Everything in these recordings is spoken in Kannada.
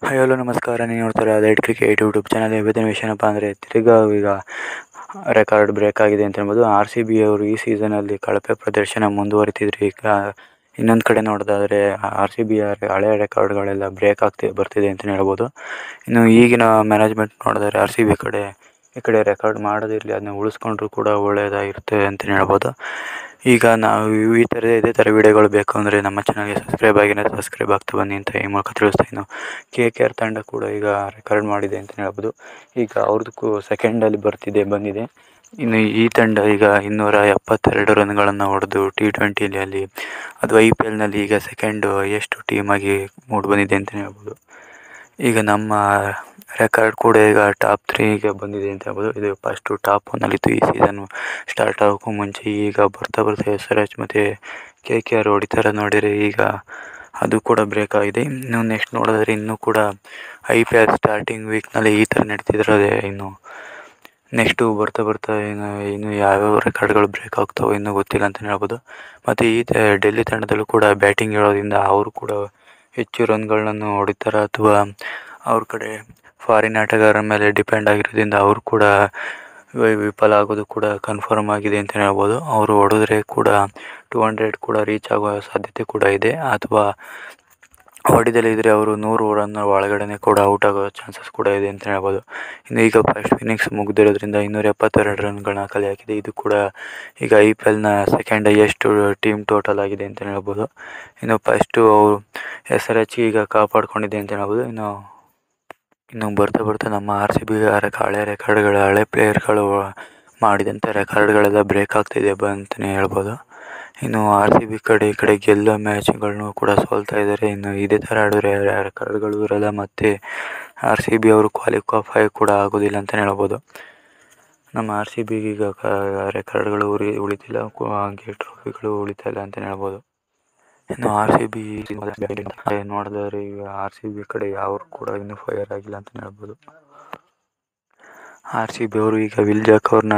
ಹಾಯ್ ಹಲೋ ನಮಸ್ಕಾರ. ನೀವು ನೋಡ್ತಾರೆ ಅದೈಟ್ ಕ್ರಿಕೆಟ್ ಯೂಟ್ಯೂಬ್ ಚಾನಲ್. ಇವತ್ತಿನ ವಿಷಯ ಏನಪ್ಪ ಅಂದರೆ ತಿರ್ಗಾ ಈಗ ರೆಕಾರ್ಡ್ ಬ್ರೇಕ್ ಆಗಿದೆ ಅಂತ ಹೇಳ್ಬೋದು. RCB ಅವರು ಈ ಸೀಸನಲ್ಲಿ ಕಳಪೆ ಪ್ರದರ್ಶನ ಮುಂದುವರಿತಿದ್ರು. ಈಗ ಇನ್ನೊಂದು ಕಡೆ ನೋಡೋದಾದರೆ RCB ಹಳೆಯ ರೆಕಾರ್ಡ್ಗಳೆಲ್ಲ ಬ್ರೇಕ್ ಬರ್ತಿದೆ ಅಂತಲೇ ಹೇಳ್ಬೋದು. ಇನ್ನು ಈಗಿನ ಮ್ಯಾನೇಜ್ಮೆಂಟ್ ನೋಡಿದ್ರೆ RCB ಈ ಕಡೆ ರೆಕಾರ್ಡ್ ಮಾಡೋದಿರಲಿ, ಅದನ್ನ ಉಳಿಸ್ಕೊಂಡ್ರು ಕೂಡ ಒಳ್ಳೆಯದಾಗಿರುತ್ತೆ ಅಂತಲೇ ಹೇಳ್ಬೋದು. ಈಗ ನಾವು ಇದೇ ಥರ ವೀಡಿಯೋಗಳು ಬೇಕು ಅಂದರೆ ನಮ್ಮ ಚಾನಲ್ಗೆ ಸಬ್ಸ್ಕ್ರೈಬ್ ಆಗ್ತಾ ಬನ್ನಿ ಅಂತ ಈ ಮೂಲಕ ತಿಳಿಸ್ತಾ. ಇನ್ನು KKR ತಂಡ ಕೂಡ ಈಗ ರೆಕಾರ್ಡ್ ಮಾಡಿದೆ ಅಂತಲೇ ಹೇಳ್ಬೋದು. ಈಗ ಅವ್ರದ್ದು ಸೆಕೆಂಡಲ್ಲಿ ಬಂದಿದೆ. ಇನ್ನು ಈ ತಂಡ ಈಗ 272 ರನ್ಗಳನ್ನು ಹೊಡೆದು T20 ಅದು IPLನಲ್ಲಿ ಈಗ ಸೆಕೆಂಡು ಎಷ್ಟು ಟೀಮಾಗಿ ಬಂದಿದೆ ಅಂತಲೇ ಹೇಳ್ಬೋದು. ಈಗ ನಮ್ಮ ರೆಕಾರ್ಡ್ ಕೂಡ ಈಗ ಟಾಪ್ 3ಗೆ ಬಂದಿದೆ ಅಂತ ಹೇಳ್ಬೋದು. ಇದು ಫಸ್ಟು ಟಾಪ್ 1ಅಲ್ಲಿತ್ತು ಈ ಸೀಸನ್ನು ಸ್ಟಾರ್ಟ್ ಆಗೋಕ್ಕೂ ಮುಂಚೆ. ಈಗ ಬರ್ತಾ SRH ಮತ್ತು KKR ಹೊಡಿತಾರೆ ನೋಡಿದರೆ ಈಗ ಅದು ಕೂಡ ಬ್ರೇಕ್ ಆಗಿದೆ. ಇನ್ನು ನೆಕ್ಸ್ಟ್ ನೋಡಿದ್ರೆ ಇನ್ನೂ ಕೂಡ IPL ಸ್ಟಾರ್ಟಿಂಗ್ ವೀಕ್ನಲ್ಲಿ ಈ ಥರ ನಡೀತಿದ್ರೆ ಇನ್ನು ನೆಕ್ಸ್ಟು ಬರ್ತಾ ಇನ್ನು ಯಾವ್ಯಾವ ರೆಕಾರ್ಡ್ಗಳು ಬ್ರೇಕ್ ಆಗ್ತಾವೋ ಇನ್ನೂ ಗೊತ್ತಿಲ್ಲ ಅಂತಲೇ ಹೇಳ್ಬೋದು. ಮತ್ತು ಈ ಡೆಲ್ಲಿ ತಂಡದಲ್ಲೂ ಕೂಡ ಬ್ಯಾಟಿಂಗ್ ಇರೋದ್ರಿಂದ ಅವರು ಕೂಡ ಹೆಚ್ಚು ರನ್ಗಳನ್ನು ಹೊಡಿತಾರೆ ಅಥವಾ ಅವ್ರ ಕಡೆ ಫಾರಿನ್ ಆಟಗಾರರ ಮೇಲೆ ಡಿಪೆಂಡ್ ಆಗಿರೋದ್ರಿಂದ ಅವರು ಕೂಡ ವಿಫಲ ಆಗೋದು ಕೂಡ ಕನ್ಫರ್ಮ್ ಆಗಿದೆ ಅಂತಲೇ ಹೇಳ್ಬೋದು. ಅವರು ಹೊಡೆದ್ರೆ ಕೂಡ 200 ಕೂಡ ರೀಚ್ ಆಗುವ ಸಾಧ್ಯತೆ ಕೂಡ ಇದೆ, ಅಥವಾ ಹೊಡಿದಲ್ಲೇ ಇದ್ದರೆ ಅವರು 100 ರನ್ ಒಳಗಡೆ ಕೂಡ ಔಟ್ ಆಗೋ ಚಾನ್ಸಸ್ ಕೂಡ ಇದೆ ಅಂತಲೇ ಹೇಳ್ಬೋದು. ಇನ್ನು ಈಗ ಫಸ್ಟ್ ಇನ್ನಿಂಗ್ಸ್ ಮುಗಿದಿರೋದ್ರಿಂದ 272 ರನ್ಗಳನ್ನ ಕಲೆ ಹಾಕಿದೆ. ಇದು ಕೂಡ ಈಗ IPLನ ಸೆಕೆಂಡ್ ಹೈಯೆಸ್ಟ್ ಟೀಮ್ ಟೋಟಲ್ ಆಗಿದೆ ಅಂತಲೇ ಹೇಳ್ಬೋದು. ಇನ್ನು ಫಸ್ಟು ಅವರು SRH ಈಗ ಕಾಪಾಡ್ಕೊಂಡಿದೆ ಅಂತ ಹೇಳ್ಬೋದು. ಇನ್ನು ಬರ್ತಾ ನಮ್ಮ RCB ಹಳೆ ಪ್ಲೇಯರ್ಗಳು ಮಾಡಿದಂಥ ರೆಕಾರ್ಡ್ಗಳೆಲ್ಲ ಬ್ರೇಕ್ ಆಗ್ತಿದೆ ಅಂತಲೇ ಹೇಳ್ಬೋದು. ಇನ್ನು RCB ಈ ಕಡೆ ಗೆಲ್ಲೋ ಮ್ಯಾಚ್ಗಳನ್ನು ಕೂಡ ಸೋಲ್ತಾ ಇದ್ದಾರೆ. ಇನ್ನು ಇದೇ ಥರ ಆಡಿದ್ರೆ ರೆಕಾರ್ಡ್ಗಳು ಇರೋಲ್ಲ, ಮತ್ತು RCB ಅವರು ಕ್ವಾಲಿಫೈ ಕೂಡ ಆಗೋದಿಲ್ಲ ಅಂತಲೇ ಹೇಳ್ಬೋದು. ನಮ್ಮ RCBಗೆ ಈಗ ರೆಕಾರ್ಡ್ಗಳು ಉಳಿತಿಲ್ಲ, ಹಾಗೆ ಟ್ರೋಫಿಗಳು ಉಳಿತಾ ಇಲ್ಲ ಅಂತಲೇ ಹೇಳ್ಬೋದು. ಇನ್ನು RCB ನೋಡಿದ್ರೆ ಈಗ RCB ಕಡೆ ಯಾರು ಕೂಡ ಇನ್ನೂ ಫೈರ್ ಆಗಿಲ್ಲ ಅಂತಲೇ ಹೇಳ್ಬೋದು. RCB ಅವರು ಈಗ ವಿಲ್ ಜಾಕ್ ಅವ್ರನ್ನ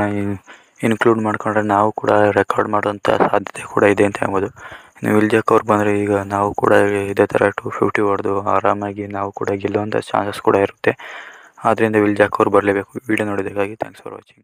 ಇನ್ಕ್ಲೂಡ್ ಮಾಡ್ಕೊಂಡ್ರೆ ನಾವು ಕೂಡ ರೆಕಾರ್ಡ್ ಮಾಡೋಂಥ ಸಾಧ್ಯತೆ ಕೂಡ ಇದೆ ಅಂತ ಹೇಳ್ಬೋದು. ಇನ್ನು ವಿಲ್ ಜಾಕ್ ಅವ್ರು ಬಂದರೆ ಈಗ ನಾವು ಕೂಡ ಇದೇ ಥರ 250 ಹೊಡೆದು ಆರಾಮಾಗಿ ನಾವು ಕೂಡ ಗೆಲ್ಲುವಂಥ ಚಾನ್ಸಸ್ ಕೂಡ ಇರುತ್ತೆ. ಆದ್ದರಿಂದ ವಿಲ್ ಜಾಕ್ ಅವ್ರು ಬರಲೇಬೇಕು. ವಿಡಿಯೋ ನೋಡೋದಕ್ಕಾಗಿ ಥ್ಯಾಂಕ್ಸ್ ಫಾರ್ ವಾಚಿಂಗ್.